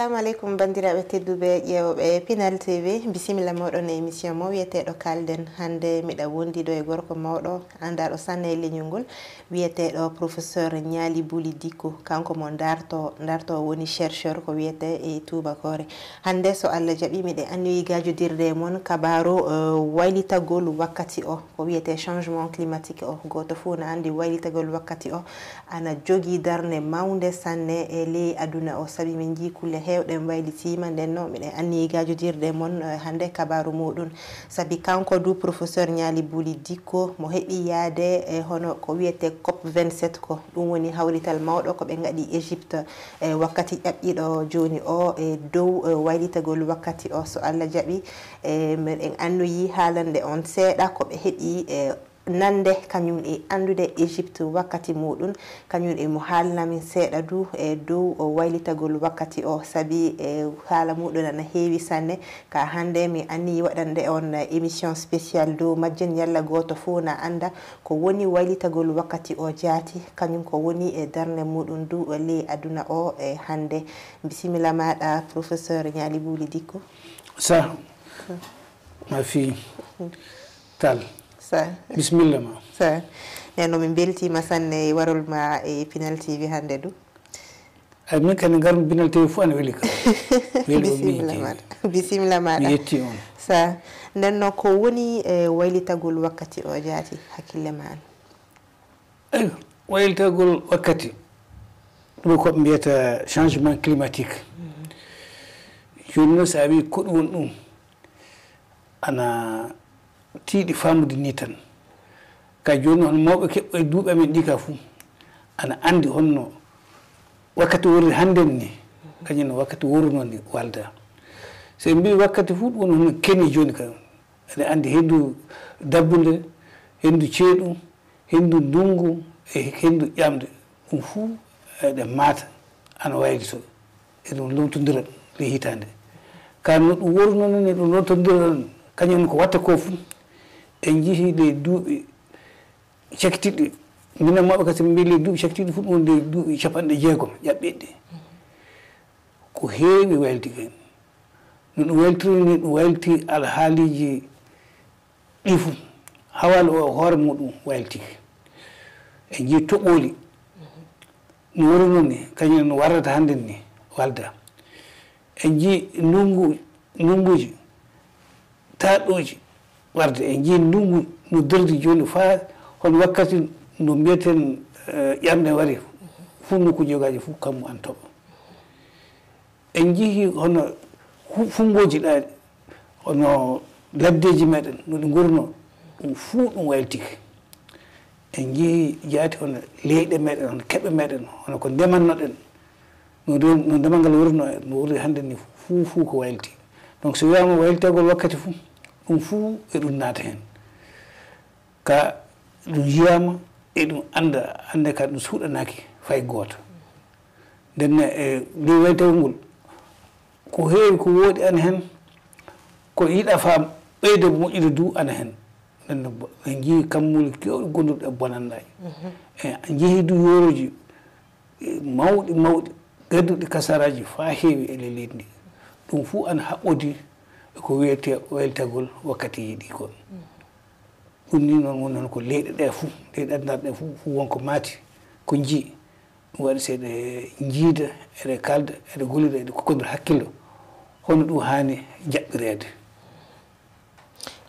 assalamu alaikum bandiraɓe tedduɓe ƴeewoɓe Pinal TV bisimilla moɗon e émission mo wiyeteɗo kalden hande miɗa wondi ɗo e gorko mawɗo andaɗo sanne e leñol ngol wiyeteɗo professeur Nialy Bouly Dicko kanko mo darto woni chercheur ko wiyete e tubakore hande so Allah jaɓi miɗe annoyi gajodirde mon kabaru waylitagol wakkati o ko wiyete changement climatique o goto fuu na andi waylitagol wakkati o ana jogi darne mawde sanne e ley aduna o sabi min ji kulle hewɗe waylitima nden no miɗen anni gajodirde mon hande kabaru muɗum sabi kanko du professeur Nialy Bouly Dicko mo heɓi yaade e hono ko wiyete COP 27 ko ɗum woni hawrital mawɗo ko ɓe gaɗi Égypte wakkati ƴaɓɓiɗo joni o e dow waylitagol wakkati o so Allah jaɓi miɗen annoyi haalande on seeɗa ko ɓe heɓi nande kañum e andude Égypte wakkati muɗum kañum e mo haalnamin seeɗa du e dow waylitagol wakkati o sabi haala muɗum ana heewi sanne ka hande mi anni waɗande on émission spéciale dow majjen yalla goto fuu na anda ko woni waylitagol wakkati o jaati kañum ko woni e darne muɗum du ley aduna o e hande bisimilla maɗa professeur Nialy Bouly Dicko sa ma fille tal sa bismillah ma sa neno min beltima sanne warol ma e Pinal TV hande du ay min kan garum Pinal TV fu an weli ka bisimilla maɗa mi yetti on sa nenno ko woni waylitagol wakkati o jaati hakkille ma an ay waylitagol wakkati ɗum ko mbiyata changement climatique joni noon sa wi ko ɗum ɗum ana tiiɗi famude ni tan ka joni hono mawɓe keɓɓo e duuɓi amen ɗi ka fuu ana andi honno wakkati worri hannden ni kañum no wakkati worruno ni walda so mbi wakkati fuu ɗum hono keni joni ka aɗa andi henndu dabbunde henndu ceeɗu henndu ndungu e henndu ƴamde ɗum fuu eɗe maata ana waylito e ɗum lomtodira le hitande ka no ɗum worruno ni ɗum lomtodira kañum ko watta ko fuu en jii le duuɓi caktiɗɗi minen maɓe kasi mbi le duuɓi caktiɗɗi fu ɗum le duuɓi 60 ƴaɓɓiɗɗi ko heewi waylti hen no ɗum wayltiri ni ɗum waylti alhaaliji ɗi fu hawal o hoore muɗum waylti en jii toɓoli no woruno ni kañum no warrata hannden ni walda en jii ndunguji taaɗoji warde en jii ndungu no derdi joni fa hono wakkati no mbiyeten ƴamde wari fuu nokku jogaji fof kammu an toɓa en jii hono fungoji ɗa hono laddeji meɗen no ɗi gurno ɗum fuu ɗum wayltiki en jii jaati hono leyɗe meɗen hono keɓe meɗen hono ko ndemannoɗen no ndemal ngal wurno no wuri hannde ni fuu ko waylti donc so wiyama wayltagol wakkati fuu ɗum fuu e ɗum naata hen ka ɗum yiyama e ɗum ande ka ɗum suuɗanaki fay goto ndenne e ley wayltagol ngol ko heewi ko wooɗi ana hen ko yiɗa faam ɓeyde moƴƴude du ana hen ndenne en jii kammuli kewɗi gonduɗo e bonanɗaji e jeehi du yoroji mawɗi gadduɗi kasaraji fa heewi e ley leydi ndi ɗum fuu ana haɓɓodi ko wiyete wayltagol wakkati yiɗi kon ɗum ni noon woni noon ko leyɗe ɗe fuu leyɗe addunaɗe ɗe fuu wonko maati ko jii ɗum waɗi seeɗe jiida eɗe kalda eɗe gollida eɗe kokkodira hakkillo hono ɗum haani jaɓɓireede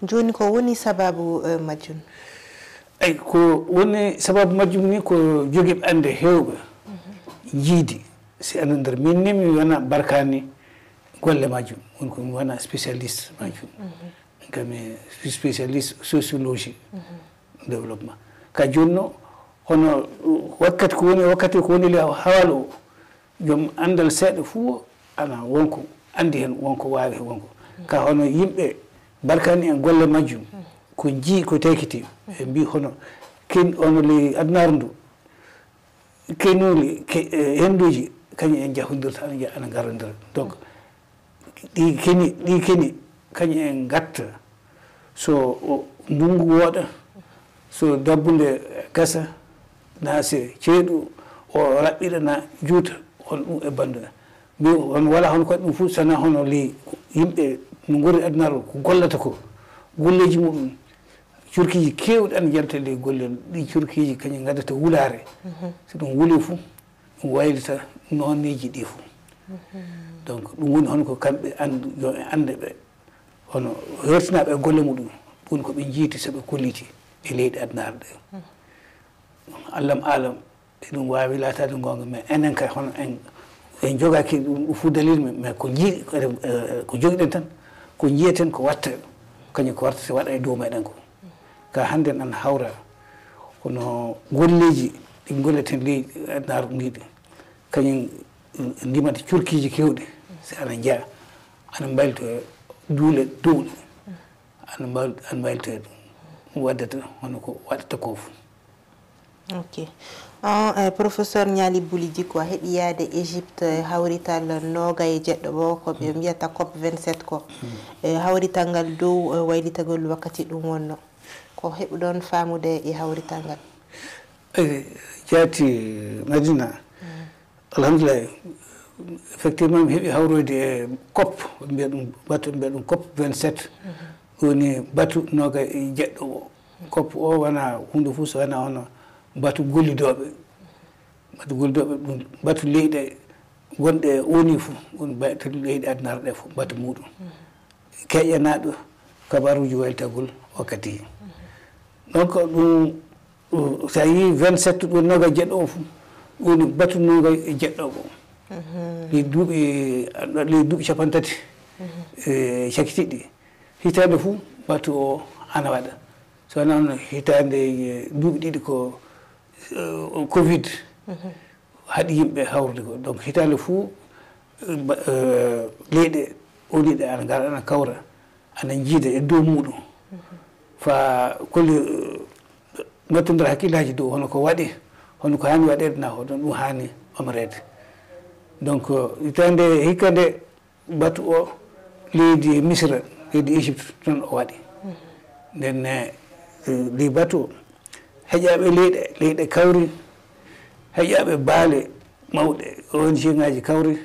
joni ko woni sababu majjum ay ko woni sababu majjum ni ko jogiiɓe ande heewɓe jiidi si ano nder min ni mi wona barkani golle majjum woni ko mi wona spécialiste majjum kami spécialiste sociologie développement ka joni no hono wakkati ko woni le hawal o joom andal seeɗa fuu ana wonko andi hen wonko waawi hen wonko ka hono yimɓe barkani en golle majjum ko jii ko tekiti ɓe mbi hono ken ono le adunaaru ndu kenuli henduji kañum en jahodirta ana garodira donc ɗi keni kañum en gatta so ndungu wooɗa so dabbunde gasa na se ceeɗu o raɓɓiɗa na juuta on ɗum e bandu mi on wala hon ko ɗum fu sana hono li yimɓe no gori adnaro ko gollata ko golleji muɗum curkiji kewɗi an jalta le golle ɗi curkiji kañum gaddata wulare so ɗum wuli fu ɗum waylita nonneji ɗi fu donc ɗum woni hon ko kamɓe andu yo ande ɓe hono hertinaɓe golle muɗum woni ko ɓe jiiti soɓe kolliti e leyɗi adnare ɗe allahma alam eɗum wawi latade gonga mais enen kay hono en jogaki ɗum fu dalil mais ko jii ko jogiɗen tan ko jiyeten ko watta kañum ko warta waɗa e dow meɗen ko ka hande an hawra kono golleji ɗi golleten leydi adnare ndiɗi kañum ndimata curkiji kewɗi si ana jeeya ana mbalto e duule dowɗe ana mbalto e ɗum waddata hono ko waɗata ko fu. Ok. Professeur Nialy Bouly Djiko a heɓi yaade Égypte hawrital nogay jeɗɗo bo ko ɓe mbiyata COP 27 ko hawrital ngal dow waylitagol wakkati ɗum wonno ko heɓuɗon faamude e hawrital ngal. jaati Madina alhamdulillah effectivement mi heɓi hawroyde e COP mbiya ɗum batu mbiya ɗum COP 27 woni batu nogay e jeɗɗo o COP o wona hunde fof so wona hono batu gollidoɓe ɗum batu leyɗe gonɗe woni fof woni batu leyɗe adnare ɗe fof batu muɗum keƴanaɗo kabaruji waylitagol wakkati donc ɗum sa yi 27 ɗum nogay jeɗɗo o fof woni batu nogay e jeɗɗo o ley duuɓi capantati e cakitiɗɗi hitande fof batu o ana waɗa so wona noon hitande duuɓi ɗiɗi ko covid haɗi yimɓe hawrude ko donc hitande fuu leyɗe woniɗe ana gara ana kawra ana jiida e dow muɗum fa kolli mettodira hakkillaji dow hono ko waɗi hono ko hani waɗede na hoɗon ɗum hani ɓamrede donc hitande hikka nde batu o leydi misra leydi Égypte toon o waɗi ndenne ley batu o heƴaɓe leyɗe kawri heƴaɓe baale mawɗe ONG ngaji kawri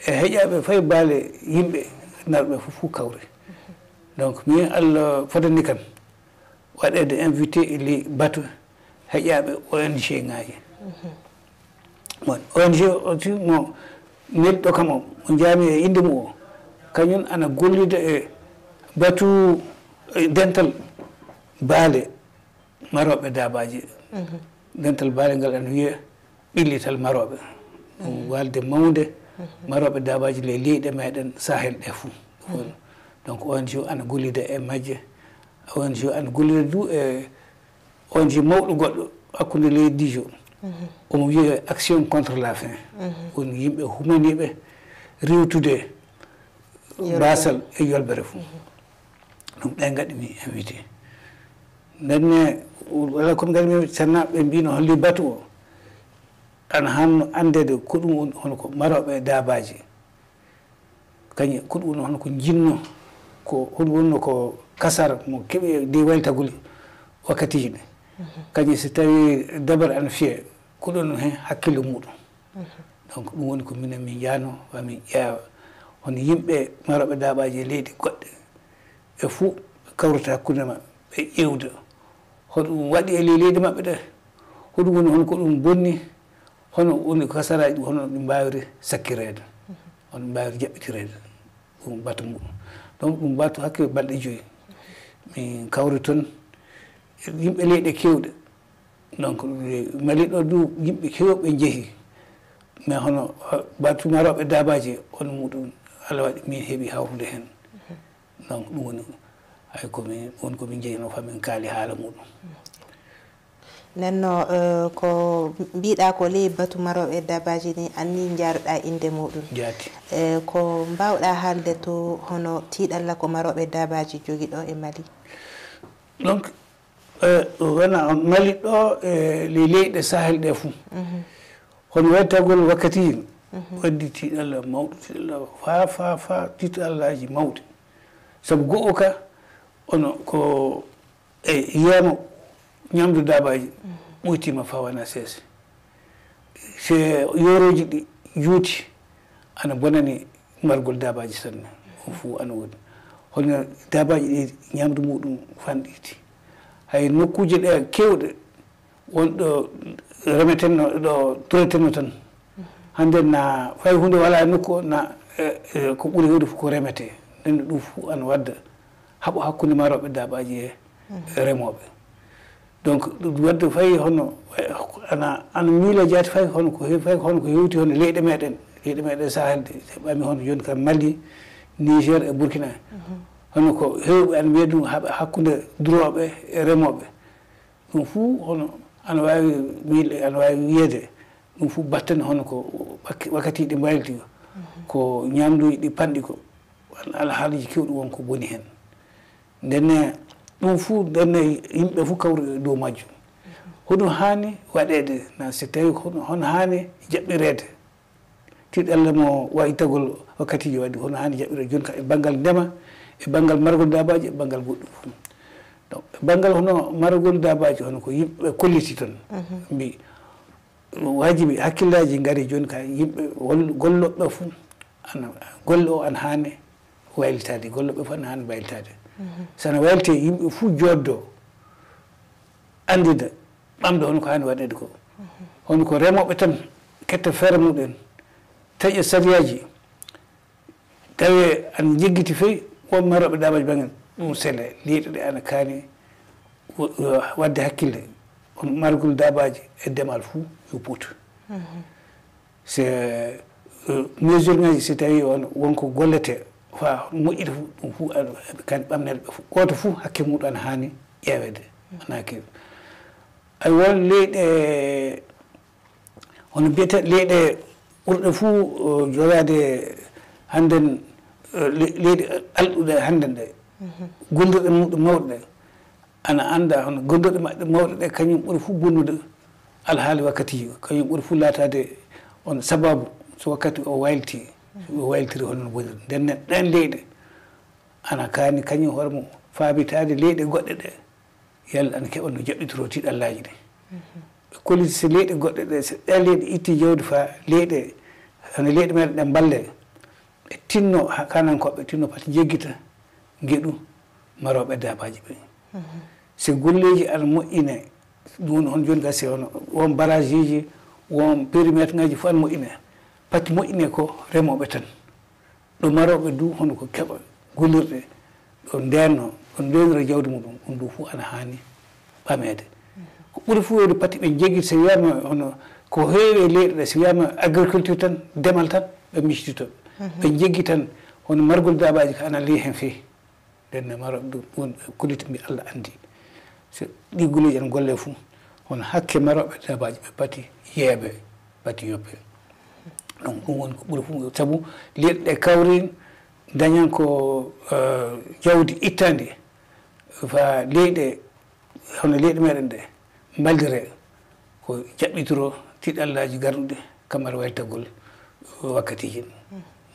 e heƴaɓe fay baale yimɓe narɓe fof kawri donc mi Allah fotani kan waɗede invité e ley batu heƴaɓe ONG ngaji bon ONG aussi mo nelɗo kam o mo jaami e inde mum o kañum ana gollida e batu dental baale maroɓe dabaji dental baale ngal ana wiya ɓillital maroɓe ɗum walde mawde maroɓe dabaji le leyɗe meɗen sahel ɗe fuu donc ONG ana gollida e majje ONG ana gollida du e ONG mawɗo goɗɗo hakkude leydi Dijo omo wiya action contre la faim woni yimɓe humaniɓe rewtude basal e yolbere fuu ɗum ɓe gaɗimi invité ndenne wala komi gaɗimi sanna ɓe mbino holli batu o ana hanno andede ko ɗum woni hono ko maroɓe dabaji kañum ko ɗum woni hono ko jinno ko hono wonno ko kasara mo keeɓi de waytagol wakkatiji ɗe kañum so tawi dabar ana fiye ko ɗon hen hakkille muɗum donc ɗum woni ko minen min jano wamin ƴeewa hono yimɓe maroɓe dabaji e leydi goɗɗe e fuu kawrata hakkude maɓɓe ɓe ƴewda hoɗum waɗi e leydi maɓɓe ɗe hoɗum woni hono ko ɗum bonni hono woni kasaraji ɗum hono ɗi mbawiri sakkirede hono mbawiri jaɓɓitirede ɗum batu muɗum donc ɗum batu hakke balɗe 5 min kawri toon yimɓe leyɗe kewɗe donc mali ɗo du yimɓe kewɓe jeehi mais hono batu maroɓe dabaji hono muɗum Allah waɗi min heeɓi hawrude hen donc ɗum woni hay komin woni komin jeyino famin kaali haala muɗum nenno ko mbiɗa ko ley batu maroɓe dabaji ni anni jaruɗa inde muɗum jaati ko mbawɗa haalde to hono tiiɗalla ko maroɓe dabaji jogui ɗo e Mali donc wona Mali ɗo e ley leyɗe sahel ɗe fuu hono wattagol wakkatiji waddi tiiɗalla mawɗo tiiɗalla fa tiiɗallaji mawɗi saabu go'o ka ono ko e yiyama ñamdu dabaji ɓuytima fa wona seese se yoroji ɗi juuti ana bonani margol dabaji tan on fuu ana woni holno dabaji ɗi ñamdu muɗum fanɗiti hay nokkuje ɗe kewɗe wonɗo remetenno ɗo turetenno tan hande na fay hunde wala nokku na ko ɓuuri hewde fof ko remete nden ɗum fuu ana wadda haɓo hakkude maroɓe dabaji e remoɓe donc wadde fayi hono ana miila jaati fay hono ko hewti hono leyɗe meɗen sahelde ɓami hono joni kam Mali Niger e Burkina hono ko hewɓe ana wiya ɗum hakkude duroɓe e remoɓe ɗum fuu hono ana wawi miile ana wawi wiyede ɗum fuu battane hono ko wakkati ɗi mbaylti ko ñamduji ɗi panɗi ko alhaaliji kewɗi wonko boni hen ndenne ɗum fuu ndenne yimɓe fof kawri dow majjum hoɗum hani waɗede na so tawi hono hani jaɓɓirede tiɗ Allah mo wayi tagol wakkatiji waɗi hono hani jaɓɓirede joni ka e banggal ndema e banggal margol dabaji e banggal goɗɗum fuu donc e banggal hono margol dabaji hono ko yimɓe kolliti tan mbi wajibi hakkillaji ngari joni ka yimɓe golloɓe fuu ana golle o ana hani waylitade golloɓe fof ana hani waylitade sana waylite yimɓe fuu joddo andida ɓamde hono ko hani waɗede ko hono ko remoɓe tan ketta feere muɗen taƴa sariyaji tawi ana jeggiti feyi won maroɓe dabaji bangen ɗum sele leyɗe ɗe ana kaani wadde hakkille on margol dabaji e ndemal fuu yo puut c'est mesure ngaji so tawi wonko gollete fa moƴƴita fu ɗum fuu kadi ɓamneɗe ɓe fof goto fuu hakke muɗum ana hani ƴeewede ana kewi ay won leyɗe hono mbiyete leyɗe ɓurɗe fuu jogade hannden leyɗe alɗuɗe hannden ɗe gondirɗe muɗum mawɗe ɗe ana anda hono gondirɗe maɓɓe mawɗe ɗe kañum ɓuuri fuu bonnude alhaali wakkatiji kañum ɓuuri fuu latade on sababu so wakkati o wayltiri hono boniri ndenne ɗen leyɗe ana kaani kañum hooremo faabitade leyɗe goɗɗe ɗe yalla ana keɓa no jaɓɓitoro tiɗallaji ɗi ɓe kolliti so leyɗe goɗɗe ɗe so ɗen leyɗe itti jawdi fa leyɗe hono leyɗe meɗen ɗe balle ɓe tinno kanankoɓe tinno pati jeggita gueɗu maroɓe dabaji ɓe so golleji ana moƴƴine ɗum hon joni gasi hono won barrage ji won périmètre ngaji fof ana moƴƴine pati moƴƴine ko remoɓe tan ɗo maroɓe du hono ko keɓa gollirɗe ɗo ndenno ɗo ndenira jawdi muɗum ɗum ɗo fuu ana hani ɓamede ko ɓuuri fuu wede pati ɓe jeggiti so wiyama hono ko heewi e leyɗe ɗe so wiyama agriculture tan ndemal tan ɓe miccitoɓe ɓe jeggi tan hono margol dabaji ko ana leehi hen feewi ndenne maroɓe ɗum won kolliti mbi Allah andi so ɗi golleji ana golle fuu hono hakke maroɓe dabaji ɓe pati yeeɓe pati yoppe donc ɗum woni ko ɓuuri fuu saabu leyɗe ɗe kawri dañan ko jawdi ittandi fa leyɗe hono leyɗe meɗen ɗe mbaldire ko jaɓɓitoro tiɗallaji garɗuɗe kamara waytagol wakkatiji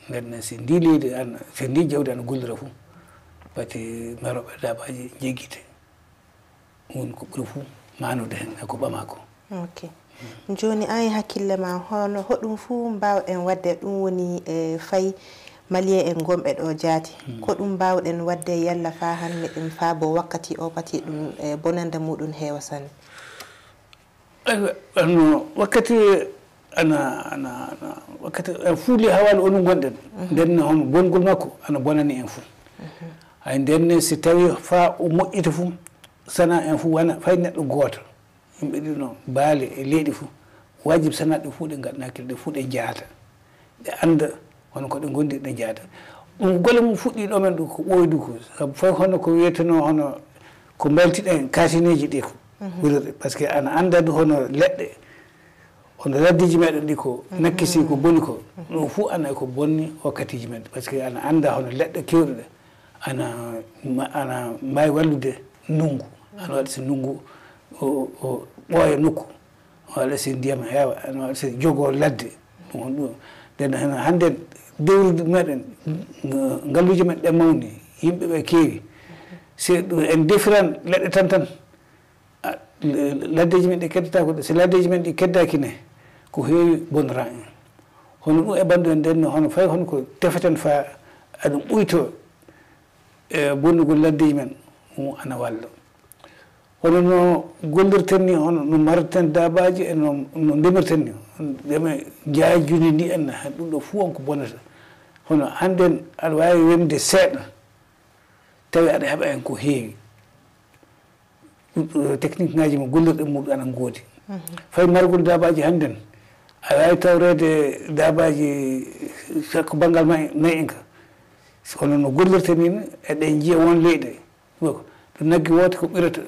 nden si ndi leydi an so ndi jawdi ana gollira fuu pati maroɓe dabaji jeggite woni ko ɓuuri fuu manude hen e ko ɓama ko ok joni an e hakkille ma hono hoɗum fuu mbawɗen wadde ɗum woni fayi malien en gonɓe ɗo jaati ko ɗum mbawɗen wadde yalla fa hande ɗum fa bo wakkati o pati ɗum bonande muɗum heewa sanne no wakkati ana wakkati fuuli hawali onon gonɗen ndenne hono bongol makko ana bonani en fuu hay ndenne si tawi fa o moƴƴita fuu sana en fuu wana fay neɗɗo goto yimɓe ɗino baali e leyɗi fuu wajibi sana ɗe fuu ɗe gaɗana hakkille ɗe fuu ɗe jaata ɗe anda hono koɗe gondi ɗe jaata ɗum golle mum fuɗɗi ɗo men ɗo ko ɓoydu ko sabu fay hono ko wiyeteno hono ko mbaltiɗen kasineji ɗi ko ɓurirɗe par ce que ana andade hono leɗɗe hono laddiji meɗen ɗi ko nakkisi ko boni ko ɗum fuu ana ko bonni wakkatiji men par ce que ana anda hono leɗɗe kewɗe ɗe ana mbawi wallude ndungu ana waɗa so ndungu o ɓooya nokku waɗa so ndiyam heewa ana waɗa so jogo ladde ɗum on ɗum nden hen hande dewrude meɗen ngalluji men ɗe mawni yimɓe ɓe keewi so en defiran leɗɗe tan laddeji men ɗi keddata ko so laddeji men ɗi keddaki ne ko heewi bonnoran en hono ɗum e bandu en nden hono fayi hono ko tefeten fa aɗum ɓuyto e bonnugol laddeji men ɗum ana walla hono no gollirten ni hono no marten dabaji e no ndemirten ni ɗeme jaajuni ndi en ɗum ɗo fuu on ko bonnata hono hannden aɗa wawi wemde seeɗa tawi aɗa heɓa hen ko heewi technique ngaji mo gollirɗe muɗum ana ngoodi fayi margol dabaji hannden a wawi tawrede dabaji ko banggal nayi en ka hono no gollirten ni eɗen jiiya won leyɗe ɗo naggi woto ko ɓirata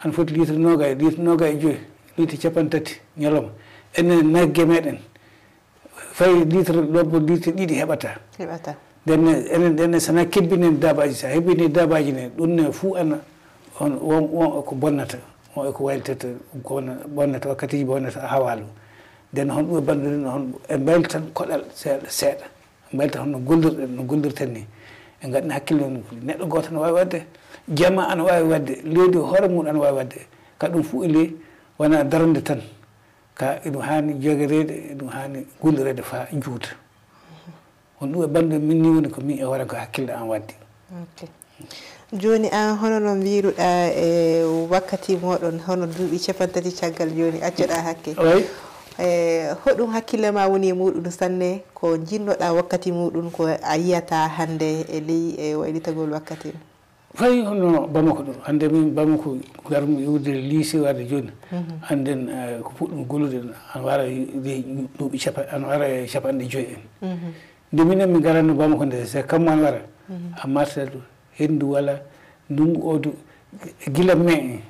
an foti litre noga e joyi litre capantati ñalawma enen nagge meɗen fayi litre lobbo litre ɗiɗi heɓata enen sana kebbinen dabaji sa hebbini dabaji ne ɗum ne fuu ana won ko bonnata on eko waylitata ko bonnata wakkatiji bonnata hawalu nden hon ɗum e bandude hon e mbayli tan koɗal seeɗa seeɗa mbayli tan no gollirten ni e gaɗini hakkille neɗɗo goto ne wawi wadde jama ana wawi wadde leydi hoore mum ana wawi wadde ka ɗum fuu e ley wona darde tan ka ɗum hani jogorede ɗum hani gollirede fa juuta on ɗum e bandude min ni woni ko min e hoore ko hakkille an waddi joni an hono no mbiruɗa e wakkati moɗon hono duuɓi 50 caggal joni accoɗa hakke hoɗum hakkille ma woni e muɗum sanne ko jinnoɗa wakkati muɗum ko a yiyata hande e ley e waylitagol wakkati fayi hono Bamako ɗo hande min Bamako garmi iwde lycée warde joni anden ko puɗɗum gollude an wara duuɓi ana wara e 50 en nde minen mi garanno Bamako nde so kammo an wara a martat hendu wala ndungu o gila mai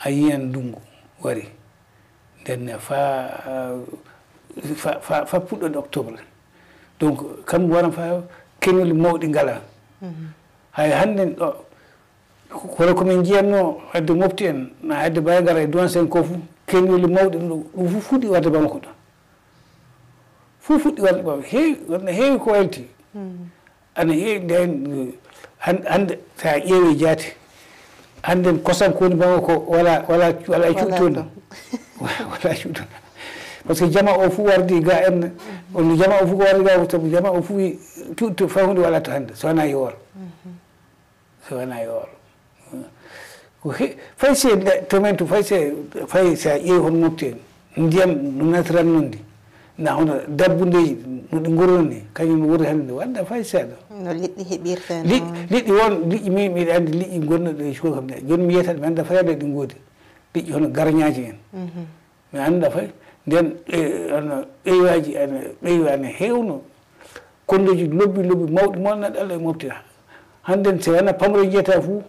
a yiyan ndungu wari nden fa puɗɗode octobre donc kamɓe waran fa keñoli mawɗi ngala hay hannden ɗo kono komin jiyatno hedde mofti en na hedde baygara e duwan sen ko fuu keñoli mawɗi ɗum fuu fuɗɗi wadde Bamako ɗo fuu fuɗɗi wadde Bamako heewi wonno heewi ko walti ana heewi nden hande sa ƴeewi jaati hannden kosam ko woni Bamako wala cuuɗtoon wala cuuɗtoon par ce que jama o fuu wardi ga en on jama o fuu ko wardi ga sabu jama o fuu cuuɗto fay hunde wala to hannde so wona yoor ko fay se tomen to fay sa ƴeewi hon mofti en ndiyam no natiran noon ndi na hono dabbundeji no ɗi ngoroni ni kañum no wori hannde wadda fay seeɗa no liɗɗi heɓirta liɗɗi won liƴƴi min miɗa andi liƴƴi gonnoɗe suko kam ɗe joni mi yiyataɗe mi annda fayade ɗi ngoodi liƴƴi hono garñaji en mi annda fay nden ono ɓeywaji ana ɓeywa ana heewno kondoji lobbi mawɗi molnaɗe Allah e mofti hannden so wona pamre jeyata fuu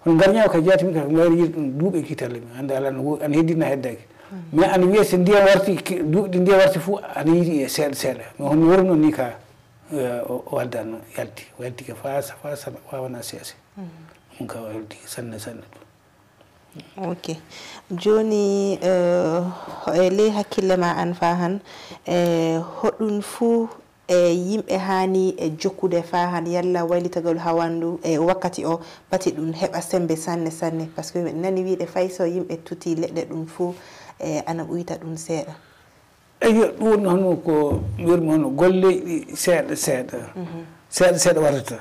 hono garñawo ka jaatimi ka mbayri yiide ɗum duuɓe kitalle mi annda ala ana heddina heddaki mais ana wiya so ndiyam warti duuɓi ɗi ndiyam warti fuu ana yiiɗi e seeɗa seeɗa mais hono worno ni ka o waddano yalti ke fa wawana seese ɗum ka yalti sanne ok joni e ley hakkille ma an fa han hoɗum fuu e yimɓe hani e jokkude fa han yalla waylitagol hawandu e wakkati o pati ɗum heɓa sembe sanne par ce que nani wiide fay so yimɓe tuti leɗɗe ɗum fuu ana ɓuyta ɗum seeɗa eyi ɗum hono ko mbiyatmi hono golle seeɗa waɗata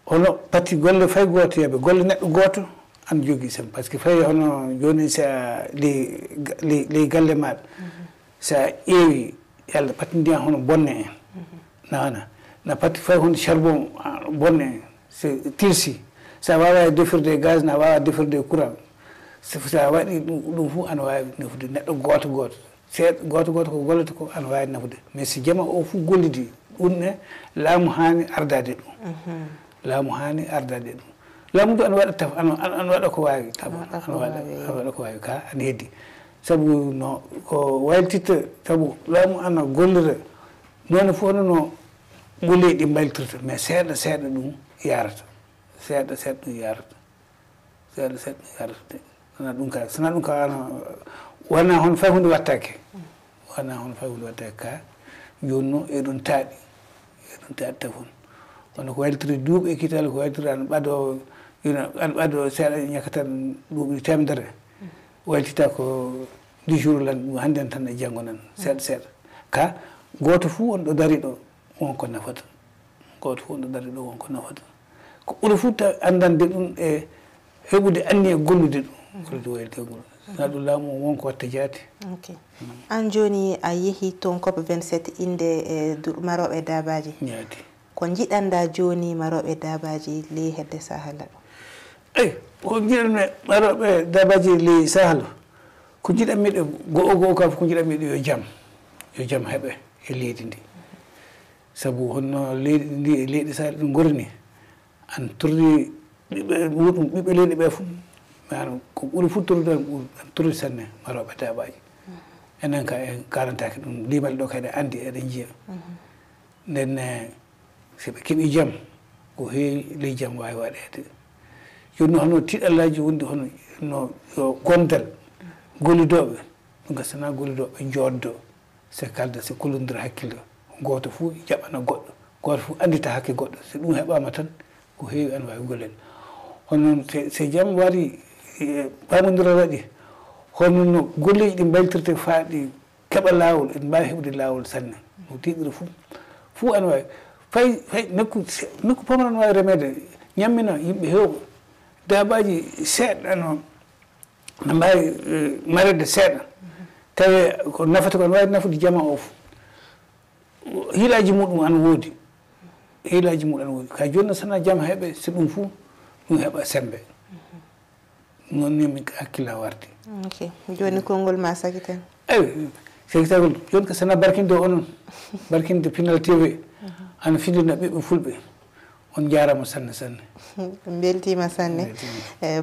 hono pati golle fay goto yaɓe golle neɗɗo goto ana jogui sem par ce que fay hono joni sa ley galle maɗa sa ƴeewi yalla pati ndiyam hono bonne en na pati fay hono charbon bonne en so tirsi sa wawa defirde gaz na wawa defirde courant sa waɗi ɗum fuu ana wawi nafude neɗɗo goto seeɗa goto ko gollata ko ana wawi nafude mais si jama o fuu gollidi ɗum ne laamu hani ardade ɗum laamu hani ardade ɗum laamu du ana waɗa taf ana waɗa ko wawi ana waɗa ko wawi ka ana heddi sabu no ko wayltitta sabu laamu ana gollira noone fof no golleji ɗi mbaltirta mais seeɗa ɗum yarata seeɗa ɗum yarata sona ɗum ka wona hono fay hunde wattake ka joni noon eɗon taaɗi tafon kono ko waylitiri duuɓi e kitale ko waylitiri ana ɓaɗo seeɗa ñakkatan duuɓi temedere wayltita ko 10 jours lan ɗum hannden tan e janngo nan seeɗa ka goto fu on ɗo dari ɗo wonko nafata goto fu on ɗo dari ɗo wonko nafata ko ɓuri fu ta andande ɗum e heɓude anni e gollude ɗum gollude woyeltegol na ɗum laamu wonko watta jaati ok an joni a yeehi toon COP 27 inde e maroɓe dabaji jaati ko jiɗanda joni maroɓe dabaji ley hedde sahala ɗo eyi ko jiɗanmi maroɓe dabaji ley sahalo ko jiɗanmi ɗe go'o kam ko jiɗanmi ɗe yo jaam heeɓe e leydi ndi sabu honno leydi ndi e leydi sahel ɗum gorni an torri ɓiɓɓe muɗum ɓiɓɓe leydi ɓe fof maano ko ɓuri fu torrude an torri sanne maroɓe dabaji enen ka en karantaki ɗum limal ɗo kadi andi eɗen jiiya nden so ɓe keeɓi jaam ko heewi ley jaam wawi waɗede joni hono tiɗallaji wondi hono no yo gondal gollidoɓe ɗum gasana gollidoɓe joddo se kalda se kollodira hakkille goto fuu jaɓana goɗɗo goto fuu andita hakke goɗɗo so ɗum heɓama tan ko heewi an wawi gollel hono so jaam wari pamodira waɗi hono no golleji ɗi mbaytirte faaɗi keɓa lawol en mbawi heɓde lawol sanne no tiɗira fuu an wawi fay nokku pamran wawi remede ñammina yimɓe hewɓe dabaji seeɗa no mbawi marede seeɗa tawi ko nafata ko ne wawi nafude jama o fof hiilaji muɗum an woodi hiilaji muɗum an woodi ka joni sana jama heeɓe so ɗum fuu ɗum heeɓa sembe noon ni min hakkilla warde ok joni konngol ma sakiten eyi sakitagol joni ko sana barkinde onon barkinde Pinal TV ana findina ɓiɓɓe fulɓe on jarama sanne sanne beltima sanne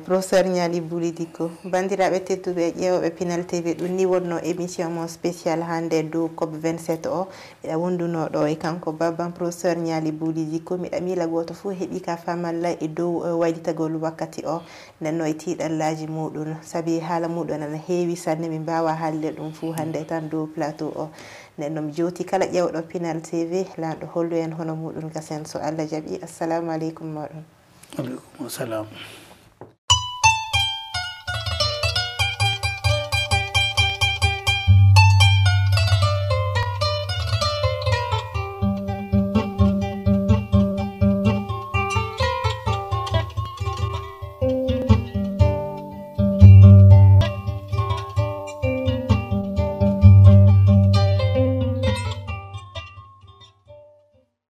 professeur Nialy Bouly Dicko bandiraɓe tedduɓe ƴeewoɓe Pinal TV ɗum ni wonno émission mo spécial hande dow COP 27 o miɗa wondunoɗo e kanko babban professeur Nialy Bouly Dicko miɗa miila goto foof heeɓi ka famalla e dow waylitagol wakkati o nenno e tiɗallaji muɗum saabi haala muɗum ana heewi sanne min mbawa haalde ɗum fuu hande tan dow plateau o nenno mi jowti kala ƴewɗo Pinal TV lanɗo hollu en hono muɗum gasen so Allah jaaɓi assalamu aleykum moɗon aleykum salam